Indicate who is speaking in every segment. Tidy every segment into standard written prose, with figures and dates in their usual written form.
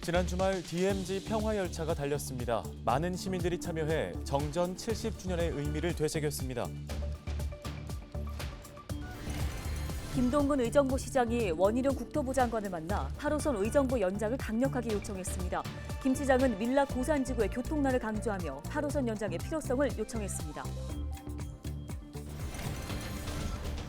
Speaker 1: 지난 주말 DMZ 평화열차가 달렸습니다. 많은 시민들이 참여해 정전 70주년의 의미를 되새겼습니다.
Speaker 2: 김동근 의정부 시장이 원희룡 국토부 장관을 만나 8호선 의정부 연장을 강력하게 요청했습니다. 김 시장은 밀락 고산지구의 교통난을 강조하며 8호선 연장의 필요성을 요청했습니다.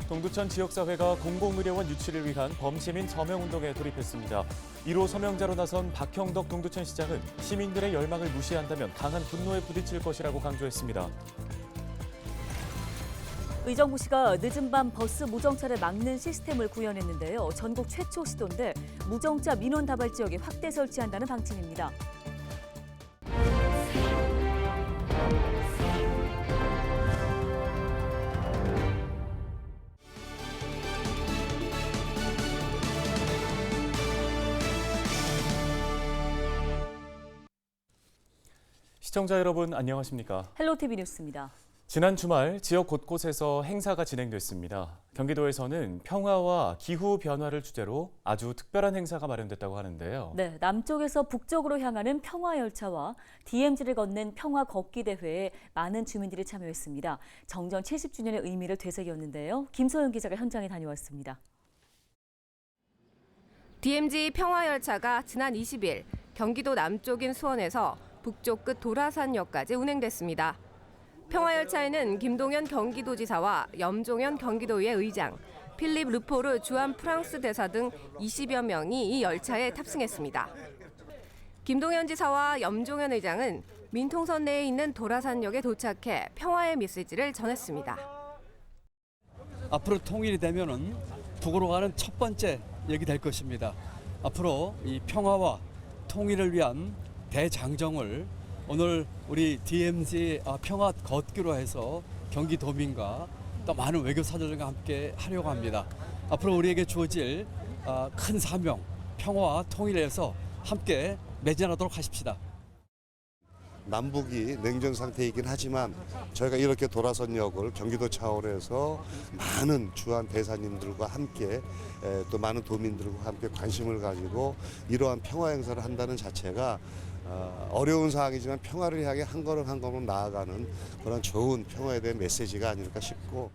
Speaker 1: 동두천 지역사회가 공공의료원 유치를 위한 범시민 서명운동에 돌입했습니다. 1호 서명자로 나선 박형덕 동두천시장은 시민들의 열망을 무시한다면 강한 분노에 부딪힐 것이라고 강조했습니다.
Speaker 2: 의정부시가 늦은 밤 버스 무정차를 막는 시스템을 구현했는데요. 전국 최초 시도인데 무정차 민원 다발 지역에 확대 설치한다는 방침입니다.
Speaker 1: 시청자 여러분 안녕하십니까?
Speaker 2: 헬로티비 뉴스입니다.
Speaker 1: 지난 주말 지역 곳곳에서 행사가 진행됐습니다. 경기도에서는 평화와 기후 변화를 주제로 아주 특별한 행사가 마련됐다고 하는데요.
Speaker 2: 네, 남쪽에서 북쪽으로 향하는 평화열차와 DMZ를 걷는 평화 걷기 대회에 많은 주민들이 참여했습니다. 정전 70주년의 의미를 되새겼는데요. 김소연 기자가 현장에 다녀왔습니다.
Speaker 3: DMZ 평화열차가 지난 20일 경기도 남쪽인 수원에서 북쪽 끝 도라산역까지 운행됐습니다. 평화열차에는 김동연 경기도지사와 염종현 경기도의회 의장, 필립 르포르 주한 프랑스 대사 등 20여 명이 이 열차에 탑승했습니다. 김동연 지사와 염종현 의장은 민통선 내에 있는 도라산역에 도착해 평화의 메시지를 전했습니다.
Speaker 4: 앞으로 통일이 되면은 북으로 가는 첫 번째 역이 될 것입니다. 앞으로 이 평화와 통일을 위한 대장정을 오늘 우리 DMZ 평화 걷기로 해서 경기도민과 또 많은 외교사절과 함께 하려고 합니다. 앞으로 우리에게 주어질 큰 사명, 평화와 통일에서 함께 매진하도록 하십시다.
Speaker 5: 남북이 냉전 상태이긴 하지만 저희가 이렇게 도라선역을 경기도 차원에서 많은 주한 대사님들과 함께 또 많은 도민들과 함께 관심을 가지고 이러한 평화 행사를 한다는 자체가 어려운 상황이지만 평화를 향해 한 걸음 한 걸음 나아가는 그런 좋은 평화에 대한 메시지가 아닐까 싶고.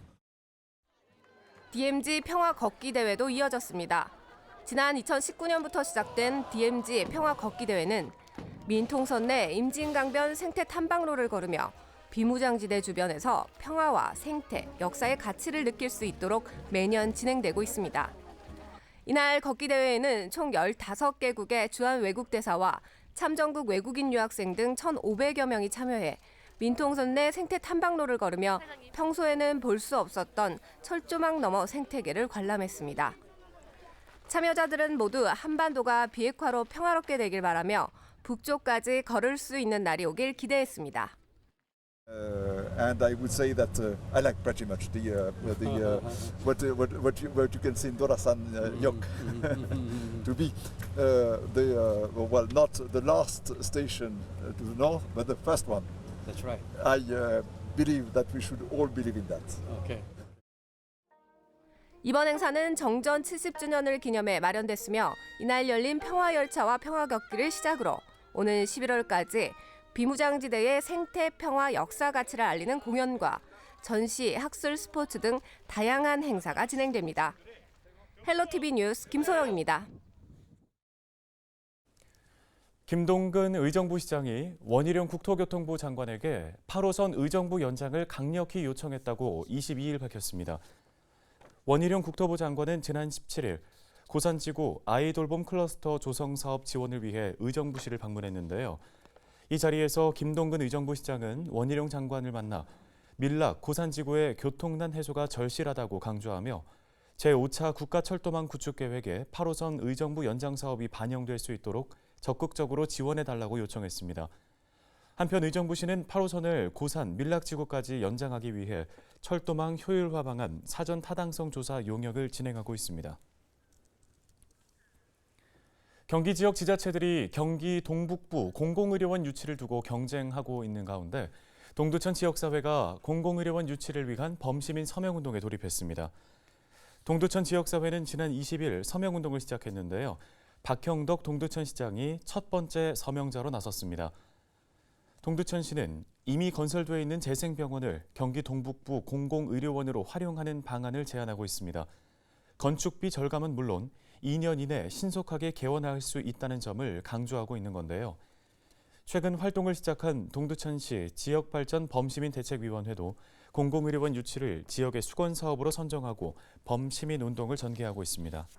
Speaker 3: DMZ 평화 걷기 대회도 이어졌습니다. 지난 2019년부터 시작된 DMZ 평화 걷기 대회는 민통선 내 임진강변 생태 탐방로를 걸으며 비무장지대 주변에서 평화와 생태, 역사의 가치를 느낄 수 있도록 매년 진행되고 있습니다. 이날 걷기 대회에는 총 15개국의 주한 외국 대사와 참전국 외국인 유학생 등 1,500여 명이 참여해 민통선 내 생태 탐방로를 걸으며 평소에는 볼 수 없었던 철조망 너머 생태계를 관람했습니다. 참여자들은 모두 한반도가 비핵화로 평화롭게 되길 바라며 북쪽까지 걸을 수 있는 날이 오길 기대했습니다.
Speaker 6: And I would say that I like pretty much what you can see in Dorasan Yok to be well, not the last station to the north, but the first one.
Speaker 4: That's right.
Speaker 6: I believe that we should all believe in that.
Speaker 4: Okay.
Speaker 3: 이번 행사는 정전 70주년을 기념해 마련됐으며 이날 열린 평화열차와 평화걷기를 시작으로 오는 11월까지 비무장지대의 생태, 평화, 역사 가치를 알리는 공연과 전시, 학술, 스포츠 등 다양한 행사가 진행됩니다. 헬로티비 뉴스 김소영입니다.
Speaker 1: 김동근 의정부 시장이 원희룡 국토교통부 장관에게 8호선 의정부 연장을 강력히 요청했다고 22일 밝혔습니다. 원희룡 국토부 장관은 지난 17일 고산지구 아이돌봄 클러스터 조성 사업 지원을 위해 의정부시를 방문했는데요. 이 자리에서 김동근 의정부 시장은 원희룡 장관을 만나 밀락 고산지구의 교통난 해소가 절실하다고 강조하며 제5차 국가철도망 구축 계획에 8호선 의정부 연장 사업이 반영될 수 있도록 적극적으로 지원해달라고 요청했습니다. 한편 의정부시는 8호선을 고산 밀락지구까지 연장하기 위해 철도망 효율화 방안 사전 타당성 조사 용역을 진행하고 있습니다. 경기 지역 지자체들이 경기 동북부 공공의료원 유치를 두고 경쟁하고 있는 가운데 동두천 지역사회가 공공의료원 유치를 위한 범시민 서명운동에 돌입했습니다. 동두천 지역사회는 지난 20일 서명운동을 시작했는데요. 박형덕 동두천시장이 첫 번째 서명자로 나섰습니다. 동두천시는 이미 건설돼 있는 재생병원을 경기 동북부 공공의료원으로 활용하는 방안을 제안하고 있습니다. 건축비 절감은 물론 2년 이내 신속하게 개원할 수 있다는 점을 강조하고 있는 건데요. 최근 활동을 시작한 동두천시 지역발전 범시민대책위원회도 공공의료원 유치를 지역의 수건 사업으로 선정하고 범시민 운동을 전개하고 있습니다.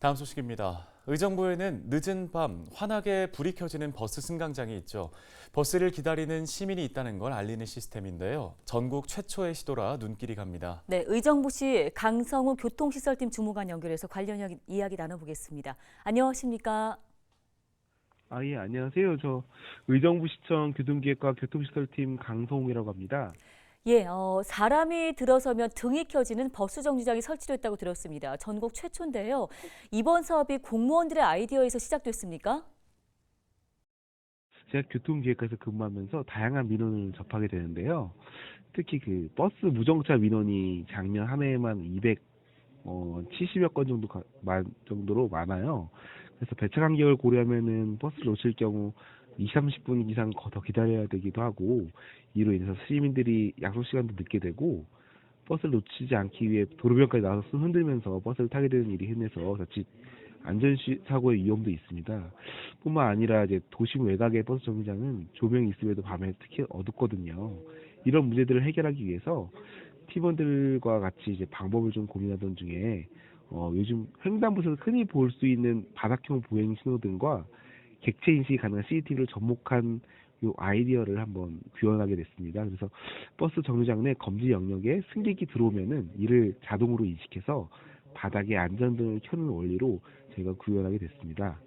Speaker 1: 다음 소식입니다. 의정부에는 늦은 밤 환하게 불이 켜지는 버스 승강장이 있죠. 버스를 기다리는 시민이 있다는 걸 알리는 시스템인데요. 전국 최초의 시도라 눈길이 갑니다.
Speaker 2: 네, 의정부시 강성우 교통시설팀 주무관 연결해서 관련 이야기 나눠보겠습니다. 안녕하십니까?
Speaker 7: 예, 안녕하세요. 저 의정부시청 교통기획과 교통시설팀 강성웅이라고 합니다.
Speaker 2: 예, 사람이 들어서면 등이 켜지는 버스 정류장이 설치됐다고 들었습니다. 전국 최초인데요. 이번 사업이 공무원들의 아이디어에서 시작됐습니까?
Speaker 7: 제가 교통기획과에서 근무하면서 다양한 민원을 접하게 되는데요. 특히 그 버스 무정차 민원이 작년 한 해에만 270여 건 정도로 많아요. 그래서 배차 간격을 고려하면은 버스를 놓칠 경우 20-30분 이상 더 기다려야 되기도 하고, 이로 인해서 시민들이 약속 시간도 늦게 되고 버스를 놓치지 않기 위해 도로변까지 나와서 손 흔들면서 버스를 타게 되는 일이 흔해서 자칫 안전사고의 위험도 있습니다. 뿐만 아니라 이제 도심 외곽의 버스 정류장은 조명이 있음에도 밤에 특히 어둡거든요. 이런 문제들을 해결하기 위해서 팀원들과 같이 이제 방법을 좀 고민하던 중에 요즘 횡단부에서 흔히 볼 수 있는 바닥형 보행 신호등과 객체 인식이 가능한 CCTV를 접목한 요 아이디어를 한번 구현하게 됐습니다. 그래서 버스 정류장 내 검지 영역에 승객이 들어오면은 이를 자동으로 인식해서 바닥에 안전등을 켜는 원리로 저희가 구현하게 됐습니다.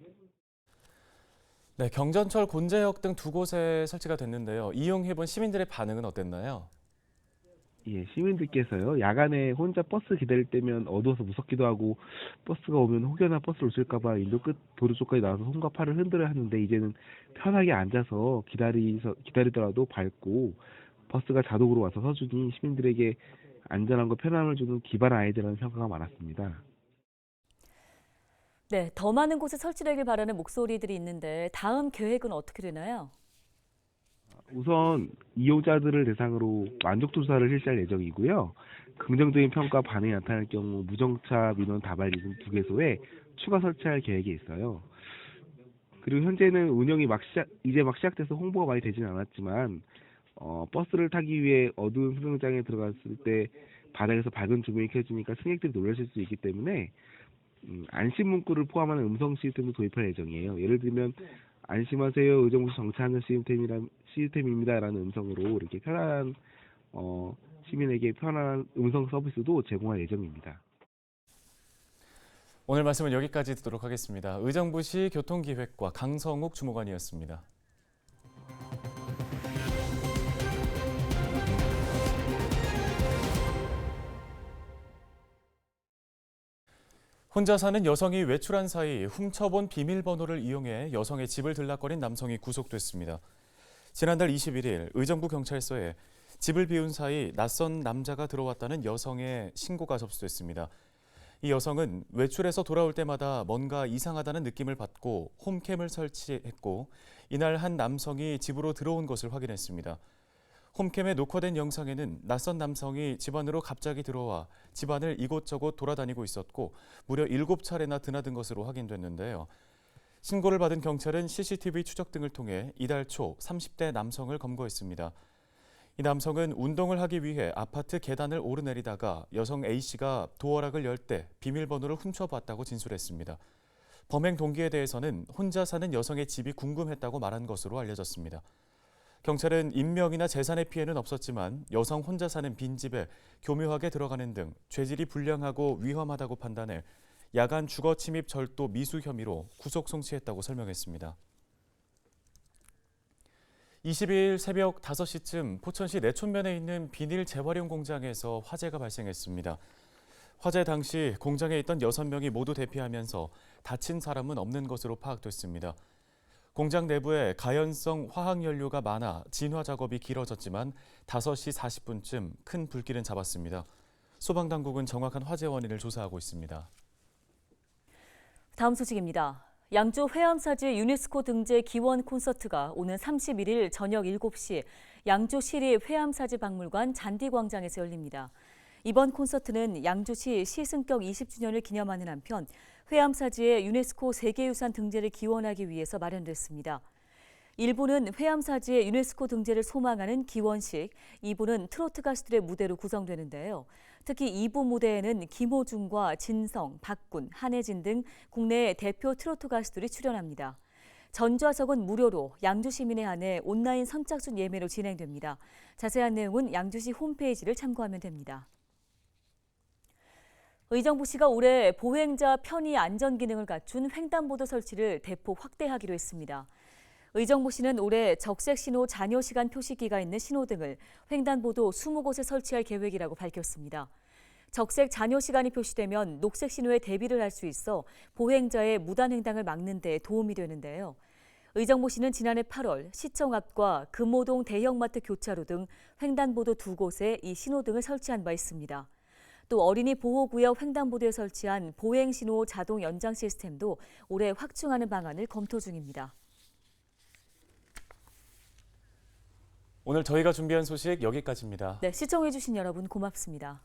Speaker 1: 네, 경전철 곤제역 등 두 곳에 설치가 됐는데요. 이용해본 시민들의 반응은 어땠나요?
Speaker 7: 예, 시민들께서요, 야간에 혼자 버스 기다릴 때면 어두워서 무섭기도 하고 버스가 오면 혹여나 버스를 놓칠까봐 인도 끝 도로 쪽까지 나와서 손과 팔을 흔들어야 하는데, 이제는 편하게 앉아서 기다리더라도 밟고 버스가 자동으로 와서 서주니 시민들에게 안전함과 편함을 주는 기발 아이디어라는 평가가 많았습니다.
Speaker 2: 네, 더 많은 곳에 설치되길 바라는 목소리들이 있는데 다음 계획은 어떻게 되나요?
Speaker 7: 우선 이용자들을 대상으로 만족도 조사를 실시할 예정이고요. 긍정적인 평가 반응이 나타날 경우 무정차 민원 다발리 등 2개소에 추가 설치할 계획이 있어요. 그리고 현재는 운영이 이제 막 시작돼서 홍보가 많이 되지는 않았지만 버스를 타기 위해 어두운 승강장에 들어갔을 때 바닥에서 밝은 조명이 켜지니까 승객들이 놀라실 수 있기 때문에 안심 문구를 포함하는 음성 시스템도 도입할 예정이에요. 예를 들면 안심하세요, 의정부시 정차하는 시스템입니다라는 음성으로 이렇게 편안한 시민에게 편안한 음성 서비스도 제공할 예정입니다.
Speaker 1: 오늘 말씀은 여기까지 듣도록 하겠습니다. 의정부시 교통기획과 강성욱 주무관이었습니다. 혼자 사는 여성이 외출한 사이 훔쳐본 비밀번호를 이용해 여성의 집을 들락거린 남성이 구속됐습니다. 지난달 21일 의정부 경찰서에 집을 비운 사이 낯선 남자가 들어왔다는 여성의 신고가 접수됐습니다. 이 여성은 외출해서 돌아올 때마다 뭔가 이상하다는 느낌을 받고 홈캠을 설치했고, 이날 한 남성이 집으로 들어온 것을 확인했습니다. 홈캠에 녹화된 영상에는 낯선 남성이 집 안으로 갑자기 들어와 집안을 이곳저곳 돌아다니고 있었고 무려 7차례나 드나든 것으로 확인됐는데요. 신고를 받은 경찰은 CCTV 추적 등을 통해 이달 초 30대 남성을 검거했습니다. 이 남성은 운동을 하기 위해 아파트 계단을 오르내리다가 여성 A씨가 도어락을 열 때 비밀번호를 훔쳐봤다고 진술했습니다. 범행 동기에 대해서는 혼자 사는 여성의 집이 궁금했다고 말한 것으로 알려졌습니다. 경찰은 인명이나 재산의 피해는 없었지만 여성 혼자 사는 빈집에 교묘하게 들어가는 등 죄질이 불량하고 위험하다고 판단해 야간 주거 침입 절도 미수 혐의로 구속 송치했다고 설명했습니다. 22일 새벽 5시쯤 포천시 내촌면에 있는 비닐 재활용 공장에서 화재가 발생했습니다. 화재 당시 공장에 있던 6명이 모두 대피하면서 다친 사람은 없는 것으로 파악됐습니다. 공장 내부에 가연성 화학연료가 많아 진화 작업이 길어졌지만 5시 40분쯤 큰 불길은 잡았습니다. 소방당국은 정확한 화재 원인을 조사하고 있습니다.
Speaker 2: 다음 소식입니다. 양주 회암사지 유네스코 등재 기원 콘서트가 오는 31일 저녁 7시 양주 시립 회암사지박물관 잔디광장에서 열립니다. 이번 콘서트는 양주시 시승격 20주년을 기념하는 한편 회암사지의 유네스코 세계유산 등재를 기원하기 위해서 마련됐습니다. 1부는 회암사지의 유네스코 등재를 소망하는 기원식, 2부는 트로트 가수들의 무대로 구성되는데요. 특히 2부 무대에는 김호중과 진성, 박군, 한혜진 등 국내의 대표 트로트 가수들이 출연합니다. 전좌석은 무료로 양주 시민에 한해 온라인 선착순 예매로 진행됩니다. 자세한 내용은 양주시 홈페이지를 참고하면 됩니다. 의정부시가 올해 보행자 편의 안전 기능을 갖춘 횡단보도 설치를 대폭 확대하기로 했습니다. 의정부시는 올해 적색 신호 잔여 시간 표시기가 있는 신호등을 횡단보도 20곳에 설치할 계획이라고 밝혔습니다. 적색 잔여 시간이 표시되면 녹색 신호에 대비를 할 수 있어 보행자의 무단 횡단을 막는 데 도움이 되는데요. 의정부시는 지난해 8월 시청 앞과 금호동 대형마트 교차로 등 횡단보도 2곳에 이 신호등을 설치한 바 있습니다. 또 어린이 보호구역 횡단보도에 설치한 보행신호 자동 연장 시스템도 올해 확충하는 방안을 검토 중입니다.
Speaker 1: 오늘 저희가 준비한 소식 여기까지입니다.
Speaker 2: 네, 시청해주신 여러분 고맙습니다.